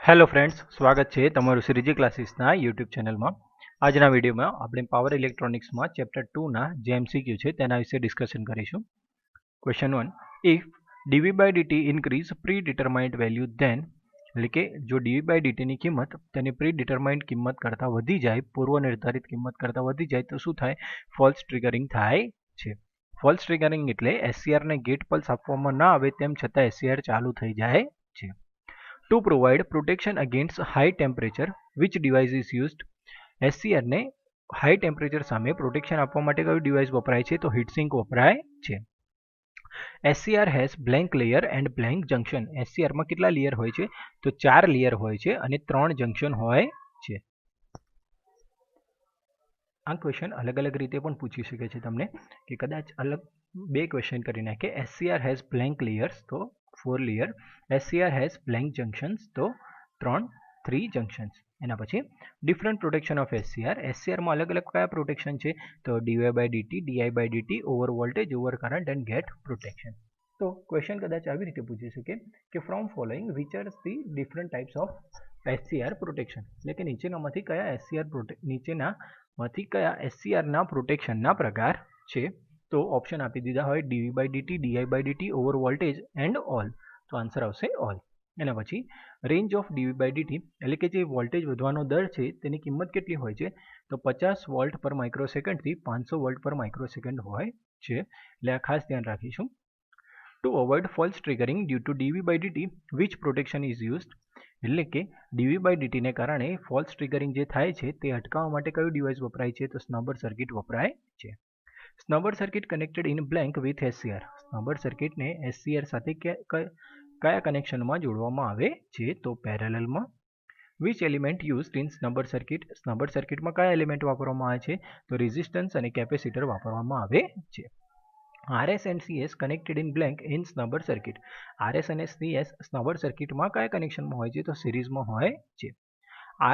Hello friends, स्वागत है तमारू Shriji क्लासीसना YouTube channel में। आजना विडियो में આપણે पावर इलेक्ट्रॉनिक्स में चैप्टर 2 ना जे एमसीक्यू है तेना विषे डिस्कशन करीशुं। Question 1, if dv by dt increase predetermined value then એટલે કે જો dv by dt ની કિંમત તેની પ્રીડિટરમાઇન્ડ કિંમત કરતા વધી જાય, પૂર્વ નિર્ધારિત કિંમત કરતા વધી જાય તો શું થાય? ફોલ્સ ટ્રિગરિંગ થાય છે। ફોલ્સ ટ્રિગરિંગ એટલે એસસીઆર ને ગેટ પલ્સ આપવામાં ના આવે તેમ છતાં એસસીઆર ચાલુ થઈ જાય છે। To provide protection against high temperature, which device is used? SCR ને હાઈ ટેમ્પરેચર સામે પ્રોટેક્શન આપવા માટે કયું ડિવાઇસ વપરાય છે? તો હીટસિંક વપરાય છે। SCR has blank layer and blank junction. SCR માં કેટલા લેયર હોય છે? તો 4 લેયર હોય છે અને 3 જંક્શન હોય છે। આ ક્વેશ્ચન અલગ અલગ રીતે પણ પૂછી શકે છે તમને, કે કદાચ અલગ બે ક્વેશ્ચન કરી નાખે। SCR has blank layers તો 4 layer, SCR has blank junctions તો 3 junctions। એના પછી different protection of SCR, SCR માં અલગ અલગ કયા પ્રોટેક્શન છે? તો dy by dt, di by dt, over voltage, over current and gate protection. તો ક્વેશ્ચન કદાચ આવી રીતે પૂછી શકે કે from following which are the different types of SCR protection, એટલે કે નીચેનામાંથી કયા SCR ના પ્રોટેક્શનના પ્રકાર છે? તો ઓપ્શન આપી દીધા હોય dv by dt, di by dt, over voltage and all, તો આન્સર આવશે ઓલ। એના પછી range of dv by dt એટલે કે જે વોલ્ટેજ વધવાનો દર છે તેની કિંમત કેટલી હોય છે? તો 50 વોલ્ટ પર માઇક્રોસેકન્ડથી 500 વોલ્ટ પર માઇક્રોસેકન્ડ હોય છે, એટલે આ ખાસ ધ્યાન રાખીશું। To avoid false triggering due to dv by dt which protection is used, એટલે કે dv by dt ને કારણે ફોલ્સ ટ્રિગરિંગ જે થાય છે તે અટકાવવા માટે કયું ડિવાઇસ વપરાય છે? તો સ્નબર સર્કિટ વપરાય છે। Snubber circuit connected in blank with SCR, snubber સર્કિટને SCR સાથે કયા કનેક્શનમાં જોડવામાં આવે છે? તો પેરેલલમાં। Which element used in snubber circuit, snubber સર્કિટમાં કયા એલિમેન્ટ વાપરવામાં આવે છે? તો રેઝિસ્ટન્સ અને કેપેસિટર વાપરવામાં આવે છે। RS and CS connected in blank in snubber circuit, RS અને CS સ્નબર સર્કિટમાં કયા કનેક્શનમાં હોય છે? તો સિરીઝમાં હોય છે।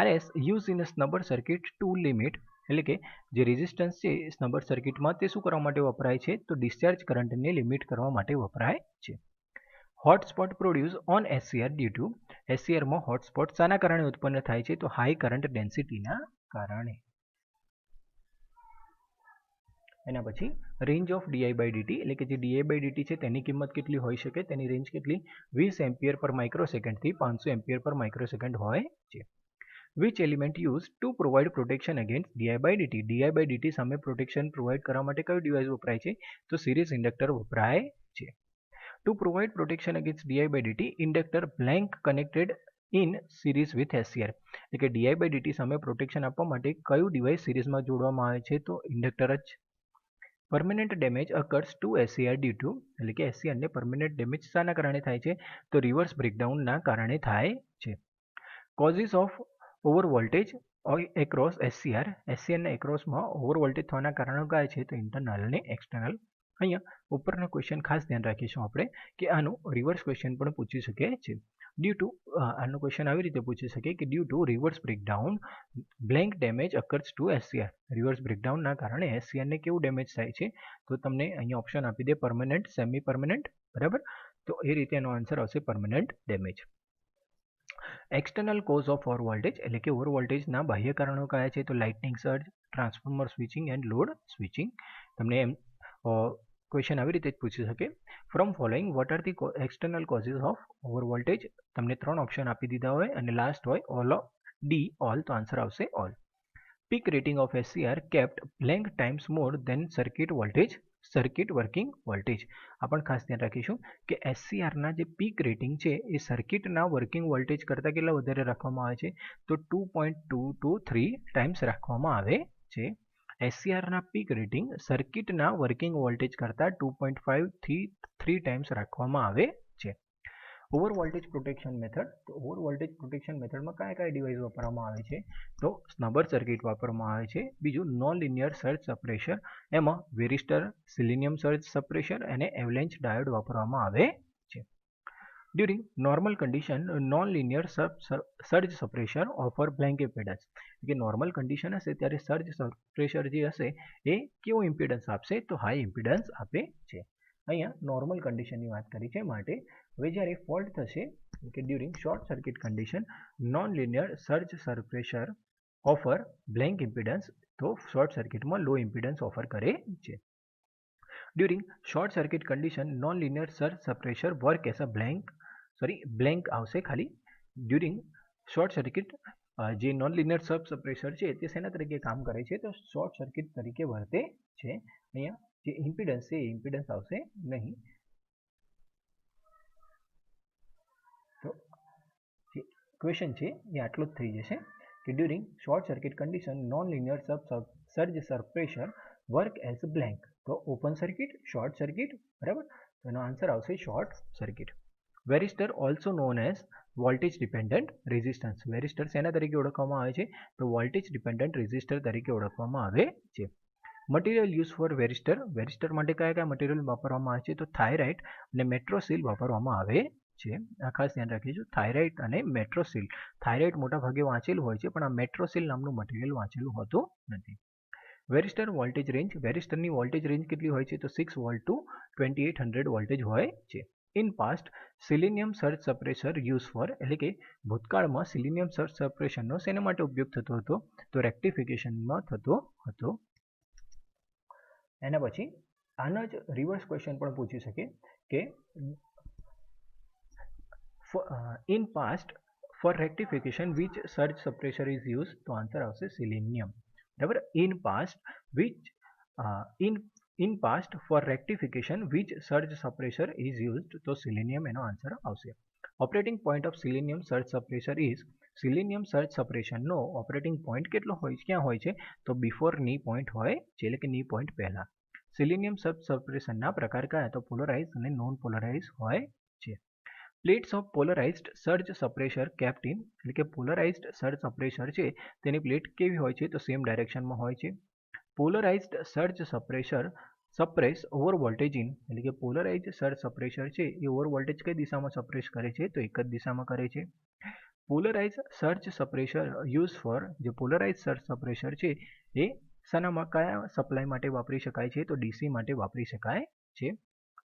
RS use in snubber circuit to limit, એટલે કે જે રેઝિસ્ટન્સ છે સ્નબર સર્કિટમાં તે શું કરવા માટે વપરાય છે? તો ડિસ્ચાર્જ કરંટને લિમિટ કરવા માટે વપરાય છે। Hotspot produce on SCR due to, SCRમાં હોટસ્પોટ શાના કારણે ઉત્પન્ન થાય છે? તો હાઈ કરંટ ડેન્સિટીના કારણે। એના પછી range of di by dt, એટલે કે જે di by dt છે તેની કિંમત કેટલી હોઈ શકે? તેની રેન્જ કેટલી? 20 એમ્પિયર પર માઇક્રોસેકન્ડથી 500 એમ્પિયર પર માઇક્રોસેકન્ડ હોય છે। Which element use to provide protection against di by dt, di by dt સામે પ્રોટેક્શન પ્રોવાઇડ કરવા માટે કયું ડિવાઇસ વપરાય છે? તો સિરીઝ ઇન્ડક્ટર વપરાય છે। To provide protection against di by dt, inductor blank connected in series with SCR, એટલે કે di by dt સામે પ્રોટેક્શન આપવા માટે કયું ડિવાઇસ સિરીઝમાં જોડવામાં આવે છે? તો ઇન્ડક્ટર જ। Permanent damage occurs to SCR due to, એટલે કે SCR ને પરમેનન્ટ ડેમેજ શાના કારણે થાય છે? તો રિવર્સ બ્રેકડાઉનના કારણે થાય છે। Causes of over voltage across SCR, SCR ના એક્રોસમાં ઓવર વોલ્ટેજ થવાના કારણો કયા છે? તો ઇન્ટરનલ અને એક્સટર્નલ। અહીંયા ઉપરના ક્વેશ્ચન ખાસ ધ્યાન રાખીશું આપણે કે આનું રિવર્સ ક્વેશ્ચન પણ પૂછી શકે છે। ડ્યુ ટુ, આનો ક્વેશ્ચન આવી રીતે પૂછી શકે કે due to reverse breakdown blank damage occurs to SCR, reverse બ્રેકડાઉનના કારણે SCR ને કેવું ડેમેજ થાય છે? તો તમને અહીંયા ઓપ્શન આપી દે પરમેનન્ટ, સેમી પરમેનન્ટ, બરાબર, તો એ રીતે એનો આન્સર આવશે permanent damage. External cause of over voltage, એટલે કે ઓવર વોલ્ટેજના બાહ્ય કારણો કયા છે? તો lightning surge, transformer switching and load switching. તમને એમ ક્વેશ્ચન આવી રીતે જ પૂછી શકે, from following what are the external causes of over voltage, તમને 3 ઓપ્શન આપી દીધા હોય અને લાસ્ટ હોય ઓલ ડી ઓલ, તો આન્સર આવશે all. Peak rating of SCR kept blank times more then circuit voltage, circuit working voltage. આ પણ ખાસ ધ્યાન રાખીશું કે SCRના જે પીક રેટિંગ છે એ સર્કિટના વર્કિંગ વોલ્ટેજ કરતાં કેટલા વધારે રાખવામાં આવે છે? તો 2.223 ટાઈમ્સ રાખવામાં આવે છે। SCRના પીક રેટિંગ સર્કિટના વર્કિંગ વોલ્ટેજ કરતાં 2.5 થી 3 ટાઈમ્સ રાખવામાં આવે છે। ઓવર વોલ્ટેજ પ્રોટેક્શન મેથડ, તો ઓવર વોલ્ટેજ પ્રોટેક્શન મેથડમાં કયા ડિવાઇસ વાપરવામાં આવે છે? તો સ્નબર સર્કિટ વાપરવામાં આવે છે। બીજું નોન લિનિયર સર્જ સપ્રેશર, એમાં વેરિસ્ટર, સિલિનિયમ સર્જ સપ્રેશર અને એવલેન્ચ ડાયોડ વાપરવામાં આવે છે। During normal condition non linear surge suppressor offer blank impedance, કે નોર્મલ કન્ડિશન હશે ત્યારે સર્જ સપ્રેશર જે હશે એ કેવું ઇમ્પિડન્સ આપશે? તો હાઈ ઇમ્પિડન્સ આપે છે। અહીંયા નોર્મલ કન્ડિશનની વાત કરી છે માટે હવે જ્યારે ફોલ્ટ થશે કે during short circuit condition non linear surge suppressor offer blank impedance, તો શોર્ટ સર્કિટમાં લો ઇમ્પિડન્સ ઓફર કરે છે. During short circuit condition non linear surge suppressor work as a blank આવશે ખાલી. ડ્યુરિંગ શોર્ટ સર્કિટ જે non linear સબ suppressor છે તે શેના તરીકે કામ કરે છે, તો શોર્ટ સર્કિટ તરીકે વર્તે છે. અહીંયા જે ઇમ્પિડન્સ છે એ ઇમ્પિડન્સ આવશે નહીં. તો જે ક્વેશ્ચન છે એ આટલું જ થઈ જશે કે during short circuit condition non linear surge suppressor work as blank, તો ઓપન સર્કિટ, શોર્ટ સર્કિટ, બરાબર. તો એનો આન્સર આવશે short circuit. Varistor also known as voltage dependent resistance. Varistor શેના તરીકે ઓળખવામાં આવે છે, તો વોલ્ટેજ ડિપેન્ડન્ટ રેઝિસ્ટર તરીકે ઓળખવામાં આવે છે. Material use for varistor. Varistor માટે કયા કયા મટીરિયલ વાપરવામાં આવે છે, તો થાઇરાઇટ અને મેટ્રોસીલ વાપરવામાં આવે છે. આ ખાસ ધ્યાન રાખીશું, થાઇરાઇટ અને મેટ્રોસીલ. થાઇરાઇટ મોટા ભાગે વાંચેલું હોય છે, પણ આ મેટ્રોસીલ નામનું મટીરિયલ વાંચેલું હોતું નથી. વેરિસ્ટર વોલ્ટેજ રેન્જ. વેરિસ્ટરની વોલ્ટેજ રેન્જ કેટલી હોય છે, તો 6 વોલ્ટ ટુ 2800 વોલ્ટેજ હોય છે. In past selenium surge suppressor use for, એટલે કે ભૂતકાળમાં સિલિનિયમ સર્જ સપ્રેશરનો શેના માટે ઉપયોગ થતો હતો, તો રેક્ટિફિકેશનમાં થતો હતો. એના પછી આના જ રિવર્સ ક્વેશ્ચન પણ પૂછી શકે કે in past for rectification which surge suppressor is use, તો આન્સર આવશે સિલિનિયમ, બરાબર. In past for rectification which surge suppressor is used, તો સિલિનિયમ એનો આન્સર આવશે. Operating point of selenium surge suppressor is. Selenium surge સપ્રેશનનો operating point કેટલો હોય, ક્યાં હોય છે, તો બિફોર ની પોઈન્ટ હોય છે, એટલે કે ની પોઈન્ટ પહેલા. સિલિનિયમ સર્જ સપ્રેશનના પ્રકાર કયા, તો પોલરાઇઝ અને નોન પોલરાઇઝ હોય છે. Plates of polarized surge suppressor kept in, એટલે કે પોલરાઇઝ્ડ સર્જ સપ્રેશર છે તેની પ્લેટ કેવી હોય છે, તો સેમ ડાયરેક્શનમાં હોય છે. Polarized surge suppressor suppress over voltage in, એટલે કે પોલરાઇઝ્ડ સર્જ સપ્રેશર છે એ ઓવર વોલ્ટેજ કઈ દિશામાં સપ્રેસ કરે છે, તો એક જ દિશામાં કરે છે. Polarise surge suppressor use four, જે પોલરાઇઝ સર્જ સપ્રેશર છે એ શાનામાં કયા સપ્લાય માટે વાપરી શકાય છે, તો ડીસી માટે વાપરી શકાય છે.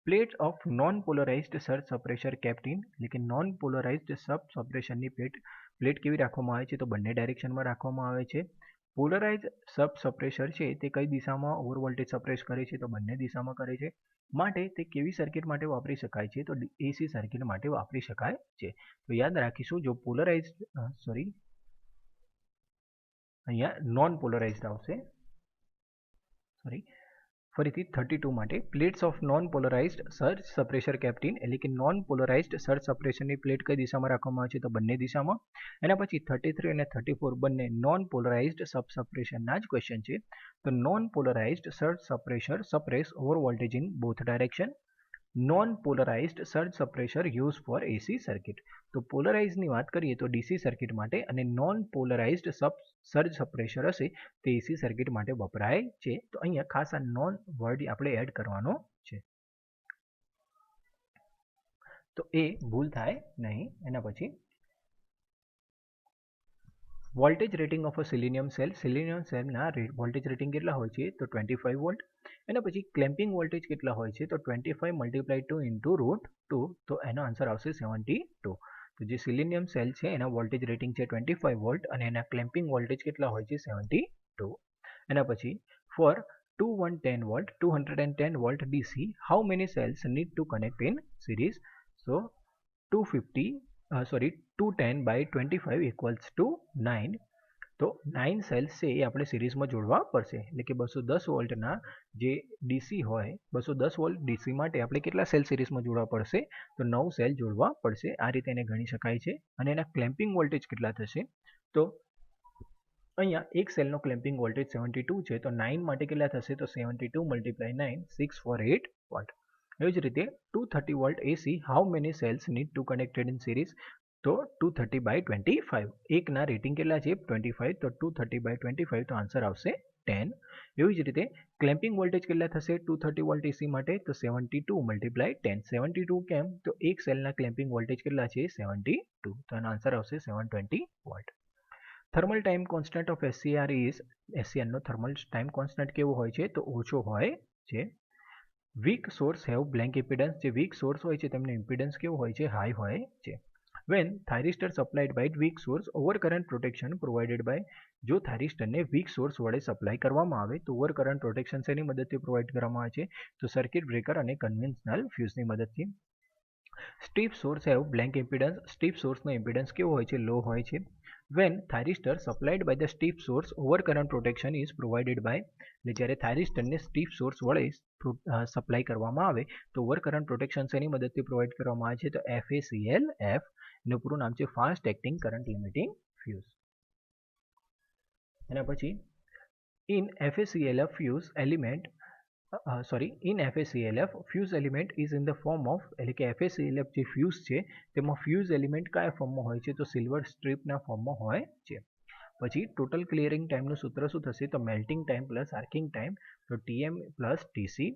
Plate of non polarized surge suppressor kept in, એટલે કે નોન પોલરાઇઝ્ડ સબ સપ્રેશરની પ્લેટ કેવી રાખવામાં આવે છે, તો બંને ડાયરેક્શનમાં રાખવામાં આવે છે. પોલરાઇઝ સબ સપ્રેશર છે તે કઈ દિશામાં ઓવર વોલ્ટેજ સપ્રેસ કરે છે, તો બંને દિશામાં કરે છે. માટે તે કેવી સર્કિટ માટે વાપરી શકાય છે, તો એસી સર્કિટ માટે વાપરી શકાય છે. તો યાદ રાખીશું, જો પોલરાઇઝ્ડ અહીંયા નોન પોલરાઇઝ્ડ આવશે, ફરીથી 32 માટે plates of non polarized surge suppressor kept in, એટલે કે નોન પોલરાઇઝ્ડ સર્જ સપ્રેશરની પ્લેટ કઈ દિશામાં રાખવામાં આવે છે, તો બંને દિશામાં. એના પછી 33 અને 34 બંને નોન પોલરાઇઝ્ડ સબ સપ્રેશનના જ ક્વેશ્ચન છે. તો non polarized surge suppressor suppress over voltage in both direction. Non polarized surge suppressor use for AC circuit. તો પોલરાઇઝની વાત કરીએ તો ડીસી સર્કિટ માટે, અને નોન પોલરાઇઝ્ડ સર્જ સપ્રેશર હશે તે એસી સર્કિટ માટે વપરાય છે. તો અહીંયા ખાસ આ નોન વર્ડ આપણે એડ કરવાનો છે, તો એ ભૂલ થાય નહીં. એના પછી voltage rating of a selenium cell. Selenium સેલના વોલ્ટેજ રેટિંગ કેટલા હોય છે, તો 25 વોલ્ટ. એના પછી ક્લેમ્પિંગ વોલ્ટેજ કેટલા હોય છે, તો 25 મલ્ટીપ્લાય 2 ઇન્ટુ √2, તો એનો આન્સર આવશે 72. તો જે સિલિનિયમ સેલ છે એના વોલ્ટેજ રેટિંગ છે 25 વોલ્ટ અને એના ક્લેમ્પિંગ વોલ્ટેજ કેટલા હોય છે, 72. એના પછી four 210 volt DC, how many cells need to connect in series? So 210 by 25 equals to 9. તો 9 સેલ્સ છે એ આપણે સિરીઝમાં જોડવા પડશે, એટલે કે 210 વોલ્ટના જે ડીસી હોય, 210 વોલ્ટ ડીસી માટે આપણે કેટલા સેલ સિરીઝમાં જોડવા પડશે, તો 9 સેલ જોડવા પડશે. આ રીતે એને ગણી શકાય છે. અને એના ક્લેમ્પિંગ વોલ્ટેજ કેટલા થશે, તો અહીંયા એક સેલનો ક્લેમ્પિંગ વોલ્ટેજ 72 છે, તો 9 માટે કેટલા થશે, તો 72 મલ્ટીપ્લાય 9, 648 વોલ્ટ. એવી જ રીતે 230 volt AC, how many cells need to connected in series, તો 230 by 25. એકના રેટિંગ કેટલા છે, 25, તો 230 by 25, તો આન્સર આવશે 10. એવી જ રીતે ક્લેમ્પિંગ વોલ્ટેજ કેટલા થશે 230 વોલ્ટ એસી માટે, તો 72 મલ્ટીપ્લાય 10. 72 કેમ, તો એક સેલના ક્લેમ્પિંગ વોલ્ટેજ કેટલા છે, 72, તો એનો આન્સર આવશે 720 volt. Thermal time constant of SCR is. એસસીઆરનો થર્મલ ટાઈમ કોન્સ્ટન્ટ કેવો હોય છે, તો ઓછો હોય છે. Weak source have blank impedance. જે વીક સોર્સ હોય છે તેમનો ઇમ્પિડન્સ કેવો હોય છે, હાઈ હોય છે. When thyristor supplied by weak source over current protection provided by, જો થાઇરિસ્ટરને વીક સોર્સ વડે સપ્લાય કરવામાં આવે તો ઓવર કરંટ પ્રોટેક્શન શેની મદદથી પ્રોવાઇડ કરવામાં આવે છે, તો સર્કિટ બ્રેકર અને કન્વેન્શનલ ફ્યુઝની મદદથી. Steep source have blank impedance, steep સોર્સનો ઇમ્પિડન્સ કેવો હોય છે, લો હોય છે. When thyristor supplied by the steep source over current protection is provided by, એટલે જ્યારે થાઇરિસ્ટરને સ્ટીપ સોર્સ વડે સપ્લાય કરવામાં આવે તો ઓવર કરંટ પ્રોટેક્શન શેની મદદથી પ્રોવાઇડ કરવામાં આવે છે, તો FACL, એનું પૂરું નામ છે fast acting current limiting fuse. એના પછી in FACLF fuse element in FACLF fuse element is in the form of, એટલે કે FACLF જે ફ્યુઝ છે તેમાં ફ્યુઝ એલિમેન્ટ કયા ફોર્મમાં હોય છે, તો સિલ્વર સ્ટ્રીપના ફોર્મમાં હોય છે. પછી ટોટલ ક્લિયરિંગ ટાઈમનું સૂત્ર શું થશે, તો melting time plus arcing time, તો TM plus TC.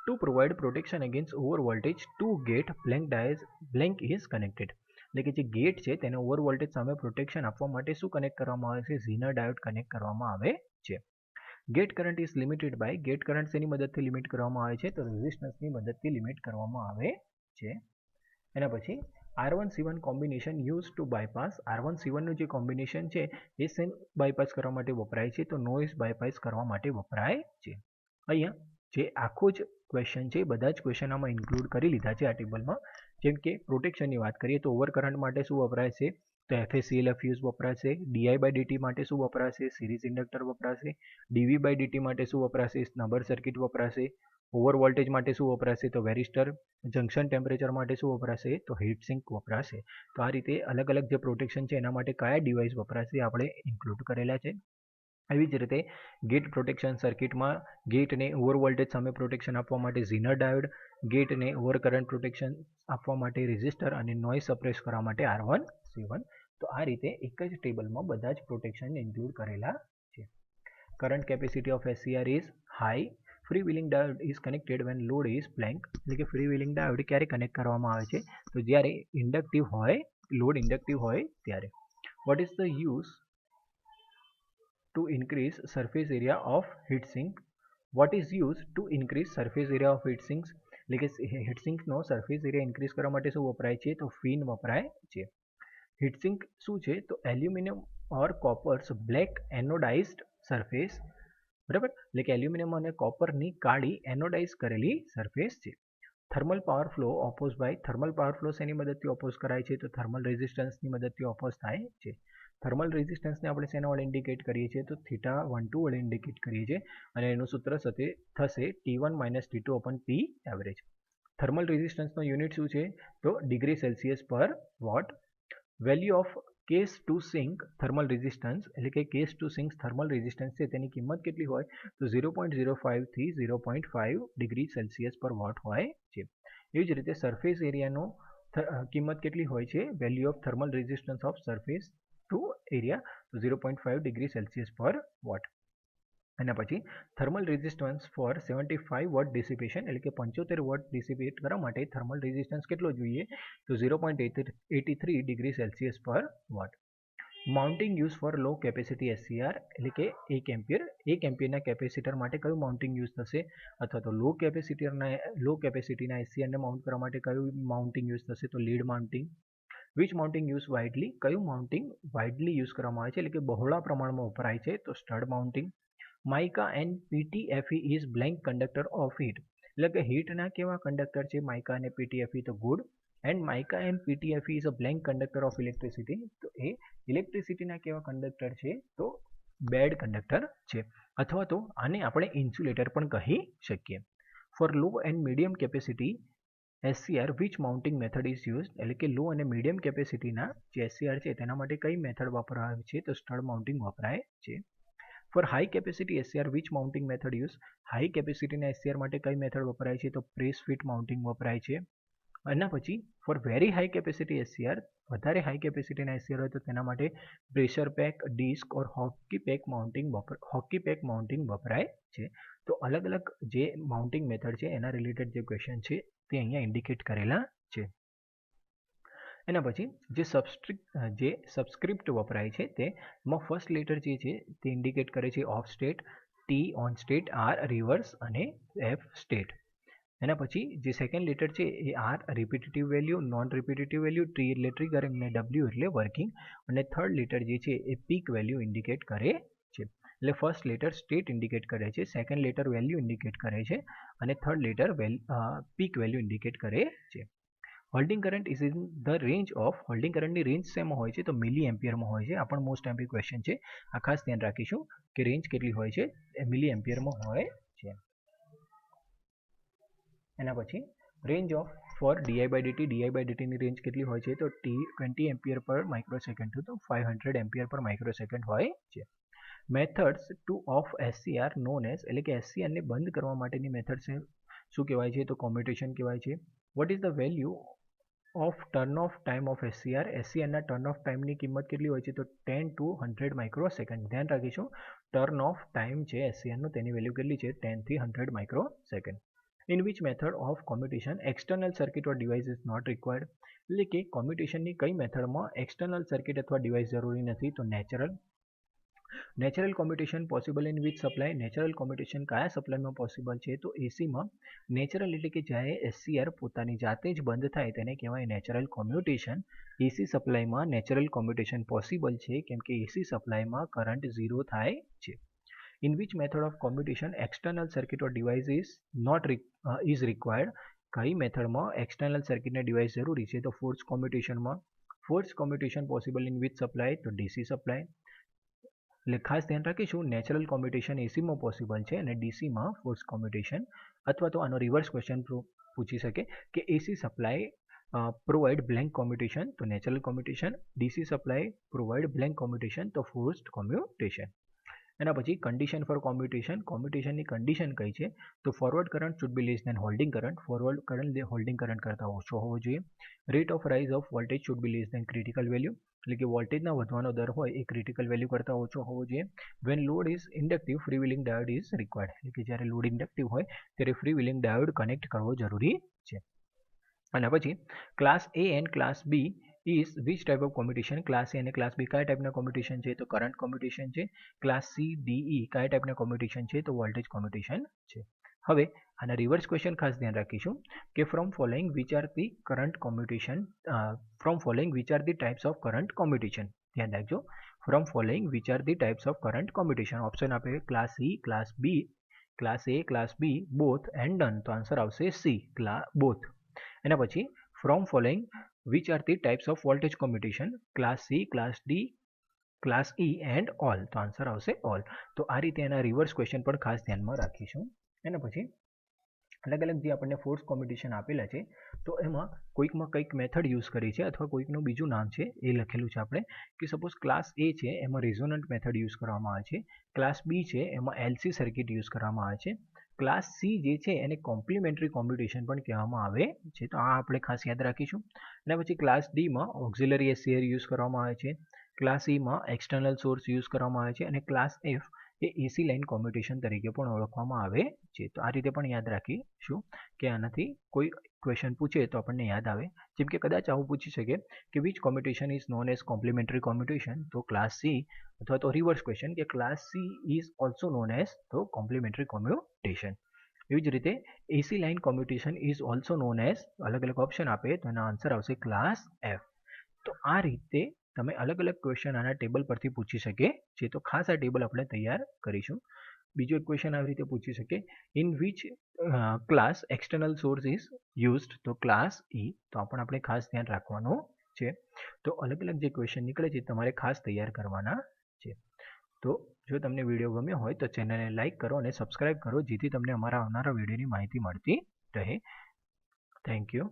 To provide protection against over voltage to gate blank is connected, એટલે કે જે ગેટ છે તેને ઓવર વોલ્ટેજ સામે પ્રોટેક્શન આપવા માટે શું કનેક્ટ કરવામાં આવે છે, ઝીનર ડાયોડ કનેક્ટ કરવામાં આવે છે. Gate current is limited by, gate current શેની મદદથી લિમિટ કરવામાં આવે છે, તો રેઝિસ્ટન્સની મદદથી લિમિટ કરવામાં આવે છે. એના પછી R1C1 combination use to bypass, R1C1નું જે કોમ્બિનેશન છે એ શેન બાયપાસ કરવા માટે વપરાય છે, તો નોઇઝ બાયપાસ કરવા માટે વપરાય છે. અહીંયા જે આખો જ ક્વેશ્ચન છે બધા જ ક્વેશ્ચન આમાં ઇન્ક્લુડ કરી લીધા છે આ ટેબલમાં. જેમ કે પ્રોટેક્શનની વાત કરીએ તો ઓવર કરંટ માટે શું વપરાય છે, તો FACLF ફ્યુઝ વપરાશે. DI/dt માટે શું વપરાશે, સિરીઝ ઇન્ડક્ટર વપરાશે. DV/dt માટે શું વપરાશે, સ્નબર સર્કિટ વપરાશે. ઓવર વોલ્ટેજ માટે શું વપરાશે, તો વેરિસ્ટર. જંક્શન ટેમ્પરેચર માટે શું વપરાશે, તો હીટ સિંક વપરાશે. તો આ રીતે અલગ અલગ જે પ્રોટેક્શન છે એના માટે કયા ડિવાઇસ વપરાશે આપણે ઇન્ક્લુડ કરેલા છે. એવી જ રીતે ગેટ પ્રોટેક્શન સર્કિટમાં ગેટને ઓવર વોલ્ટેજ સામે પ્રોટેક્શન આપવા માટે ઝીનર ડાયોડ, ગેટને ઓવર કરંટ પ્રોટેક્શન આપવા માટે રેઝિસ્ટર અને નોઇઝ સપ્રેસ કરવા માટે R1C1. તો આ રીતે એક જ ટેબલમાં બધા જ પ્રોટેક્શન ઇન્ક્લુડ કરેલા છે. Current capacity of SCR is high. Free wheeling diode is connected when load is blank, એટલે કે ફ્રી વ્હીલિંગ ડાયોડ ક્યારે કનેક્ટ કરવામાં આવે છે, તો જ્યારે ઇન્ડક્ટિવ હોય, લોડ ઇન્ડક્ટિવ હોય ત્યારે. Vote is the use to increase surface area of heat sink, what is used to increase surface area of heat sinks, એટલે કે હીટ સિંકનો સરફેસ એરિયા ઇન્ક્રીઝ કરવા માટે શું વપરાય છે, તો ફિન વપરાય છે. હીટ સિંક શું છે, તો એલ્યુમિનિયમ ઓર કોપર્સ બ્લેક એનોડાઇઝડ સરફેસ, બરાબર, એટલે કે એલ્યુમિનિયમ અને કોપરની કાળી એનોડાઇઝ કરેલી સરફેસ છે. Thermal power flow oppose by, thermal power flow શેની મદદથી ઓપોઝ કરાય છે, તો થર્મલ રેઝિસ્ટન્સની મદદથી ઓપોઝ થાય છે. થર્મલ રેઝિસ્ટન્સને આપણે શેના વડે ઇન્ડિકેટ કરીએ છીએ, તો θ12 વડે ઇન્ડિકેટ કરીએ છીએ અને એનું સૂત્ર સાથે થશે T1 - T2 upon P average. Thermal રેઝિસ્ટન્સનો યુનિટ શું છે, તો degree Celsius per watt. Value of case to sink thermal resistance, એટલે કે case to sink thermal resistance છે તેની કિંમત કેટલી હોય, તો 0.05 થી 0.5 ડિગ્રી સેલ્સિયસ પર વોટ હોય છે. એવી જ રીતે સરફેસ એરિયાનો કિંમત કેટલી હોય છે, value of thermal resistance of surface to area, તો 0.5 ડિગ્રી સેલ્સિયસ પર વોટ. એના પછી thermal resistance for 75 watt dissipation, એટલે કે 75 વોટ ડિસિપેટ કરવા માટે થર્મલ રેઝિસ્ટન્સ કેટલો જોઈએ, તો 0.83 degree Celsius per watt. Mounting use for low capacity SCR, એટલે કે 1 એમ્પિયરના કેપેસિટર માટે કયું માઉન્ટિંગ યુઝ થશે, અથવા તો લો કેપેસિટીના SCRને માઉન્ટ કરવા માટે કયું માઉન્ટિંગ યુઝ થશે, તો lead mounting. Which mounting use widely, કયું માઉન્ટિંગ વાઇડલી યુઝ કરવામાં આવે છે, એટલે કે બહોળા પ્રમાણમાં વપરાય છે, તો stud mounting. Mica and PTFE is blank conductor of heat, એટલે કે હીટના કેવા કંડક્ટર છે માઇકા અને PTFE, તો good. And mica and PTFE is a blank conductor of electricity, તો એ ઇલેક્ટ્રિસિટીના કેવા કંડક્ટર છે, તો બેડ કંડક્ટર છે, અથવા તો આને આપણે ઇન્સ્યુલેટર પણ કહી શકીએ. For low and medium capacity SCR which mounting method is use, એટલે કે લો અને મીડિયમ કેપેસિટીના જે SCR છે તેના માટે કઈ મેથડ વપરાય છે, તો સ્ટડ માઉન્ટિંગ વપરાય છે. For high capacity SCR which mounting method use, high કેપેસિટીના SCR માટે કઈ મેથડ વપરાય છે, તો પ્રેસ ફિટ માઉન્ટિંગ વપરાય છે. એના પછી for very high capacity SCR, વધારે હાઈ કેપેસિટીના SCR હોય તો તેના માટે pressure pack, disc or hockey pack mounting વપરાય છે. તો અલગ અલગ જે માઉન્ટિંગ મેથડ છે એના રિલેટેડ જે ક્વેશ્ચન છે તે અહીંયા ઇન્ડિકેટ કરેલા છે. એના પછી જે સબસ્ક્રિપ્ટ વપરાય છે તેમાં ફર્સ્ટ લેટર જે છે તે ઇન્ડિકેટ કરે છે off state, T on state, R reverse અને F સ્ટેટ. એના પછી જે સેકન્ડ લેટર છે એ R repetitive value, non repetitive value, T એટલે ટ્રિગર અને ડબલ્યુ એટલે વર્કિંગ, અને થર્ડ લેટર જે છે એ પીક વેલ્યુ ઇન્ડિકેટ કરે છે. એટલે ફર્સ્ટ લેટર સ્ટેટ ઇન્ડિકેટ કરે છે, સેકન્ડ લેટર વેલ્યુ ઇન્ડિકેટ કરે છે, અને third letter peak value indicate કરે છે. Holding current is in the range of, holding કરંટની રેન્જ શેમાં હોય છે તો મિલી એમ્પિયરમાં હોય છે. આ પણ મોસ્ટ એમ્પી ક્વેશ્ચન છે, આ ખાસ ધ્યાન રાખીશું કે રેન્જ કેટલી હોય છે એ મિલી એમ્પિયરમાં હોય છે. એના પછી range of for D I by ડીટીની રેન્જ કેટલી હોય છે તો 20 એમ્પિયર પર માઇક્રોસેકન્ડ તો 500 એમ્પિયર પર માઇક્રોસેકન્ડ હોય છે. Methods to off SCR known as, એટલે કે એસસીઆરને બંધ કરવા માટેની મેથડ છે શું કહેવાય છે તો કોમ્યુટેશન કહેવાય છે. What is the value of turn off time of SCR, એસસીઆરના ટર્ન ઓફ ટાઈમની કિંમત કેટલી હોય છે તો 10 to 100 માઇક્રોસેકન્ડ. ધ્યાન રાખીશું ટર્ન ઓફ ટાઈમ છે એસસીઆરનું તેની વેલ્યુ કેટલી છે 10 થી 100 microsecond. In which method of commutation external circuit or device is not required, એટલે કે કોમ્યુટેશનની કઈ મેથડમાં એક્સટર્નલ સર્કિટ અથવા ડિવાઇસ જરૂરી નથી તો natural commutation possible in which supply, natural commutation કયા સપ્લાયમાં પોસિબલ છે તો એસીમાં. નેચરલ એટલે કે જ્યારે એસસીઆર પોતાની જાતે જ બંધ થાય તેને કહેવાય નેચરલ કોમ્યુટેશન. એસી સપ્લાયમાં નેચરલ કોમ્યુટેશન પોસિબલ છે કેમ કે એસી સપ્લાયમાં કરંટ ઝીરો થાય છે. In which method of commutation external circuit or device is required, કઈ મેથડમાં એક્સટર્નલ સર્કિટને ડિવાઇસ જરૂરી છે તો ફોર્સ કોમ્યુટેશનમાં. Force commutation possible in which supply તો ડીસી સપ્લાય. એટલે ખાસ ધ્યાન રાખીશું નેચરલ કોમ્યુટેશન એસીમાં પોસિબલ છે અને ડીસીમાં ફોર્સ કોમ્યુટેશન. અથવા તો આનો રિવર્સ ક્વેશ્ચન પૂછી શકે કે AC supply provide blank commutation તો natural commutation, DC supply provide blank commutation તો ફોર્સ્ડ કોમ્યુટેશન. એના પછી કન્ડિશન ફોર કોમ્યુટેશન, કોમ્યુટેશનની કન્ડિશન કઈ છે તો forward current should be less than holding current, forward current holding current કરતાં ઓછો હોવો જોઈએ. Rate of rise of voltage should be less than critical value, એટલે કે વોલ્ટેજના વધવાનો દર હોય એ ક્રિટિકલ વેલ્યુ કરતાં ઓછો હોવો જોઈએ. When load is inductive free wheeling diode is required, એટલે કે જ્યારે લોડ ઇન્ડક્ટિવ હોય ત્યારે ફ્રી વિલિંગ ડાયોડ કનેક્ટ કરવો જરૂરી છે. અને પછી class A and class B is which type of commutation, class A અને ક્લાસ બી કયા ટાઈપના કોમ્યુટેશન છે તો કરંટ કોમ્યુટેશન છે. ક્લાસ સી ડીઈ કયા ટાઈપના કોમ્યુટેશન છે તો વોલ્ટેજ કોમ્યુટેશન છે. હવે આના રિવર્સ ક્વેશ્ચન ખાસ ધ્યાન રાખીશું કે from following which are the current commutation, from following which are the types of current commutation. ધ્યાન રાખજો from following which are the types of current commutation. Option આપે class C, class B, class A, class B, both and none, તો answer આવશે C both. એના પછી from following which are the types of voltage commutation, class C, class D, class E and all, તો answer આવશે all. તો આ રીતે એના રિવર્સ ક્વેશ્ચન પણ ખાસ ધ્યાનમાં રાખીશું. એના પછી અલગ અલગ જે આપણને ફોર્સ કોમ્યુટેશન આપેલા છે તો એમાં કોઈકમાં કંઈક મેથડ યુઝ કરી છે અથવા કોઈકનું બીજું નામ છે એ લખેલું છે આપણે કે સપોઝ ક્લાસ એ છે એમાં રેઝોનન્ટ મેથડ યુઝ કરવામાં આવે છે, ક્લાસ બી છે એમાં એલસી સર્કિટ યુઝ કરવામાં આવે છે, ક્લાસ સી જે છે એને કોમ્પ્લિમેન્ટરી કોમ્યુટેશન પણ કહેવામાં આવે છે, તો આ આપણે ખાસ યાદ રાખીશું. અને પછી ક્લાસ ડીમાં ઓક્ઝિલરી એસસીઆર યુઝ કરવામાં આવે છે, ક્લાસ ઈમાં એક્સટર્નલ સોર્સ યુઝ કરવામાં આવે છે, અને class F A AC line commutation તરીકે પણ ઓળખવામાં આવે છે. તો આ રીતે પણ યાદ રાખીશું કે આનાથી કોઈ ક્વેશ્ચન પૂછે તો આપણને યાદ આવે. જેમ કે કદાચ આવું પૂછી શકે કે which commutation is known as complementary commutation તો ક્લાસ સી, અથવા તો રિવર્સ ક્વેશ્ચન કે class C is also known as તો કોમ્પ્લિમેન્ટરી કોમ્યુટેશન. એવી જ રીતે AC line commutation is also known as, અલગ અલગ ઓપ્શન આપે તો એનો આન્સર આવશે ક્લાસ એફ. તો આ રીતે તમે અલગ અલગ ક્વેશ્ચન આના ટેબલ પરથી પૂછી શકે છે, તો ખાસ આ ટેબલ આપણે તૈયાર કરીશું. બીજો એક ક્વેશ્ચન આવી રીતે પૂછી શકે in which class external source is used તો ક્લાસ ઈ, તો આ પણ આપણે ખાસ ધ્યાન રાખવાનું છે. તો અલગ અલગ જે ક્વેશ્ચન નીકળે છે તમારે ખાસ તૈયાર કરવાના છે. તો જો તમને વિડીયો ગમ્યો હોય તો ચેનલને લાઇક કરો અને સબસ્ક્રાઇબ કરો જેથી તમને અમારા આવનારા વિડીયોની માહિતી મળતી રહે. Thank you.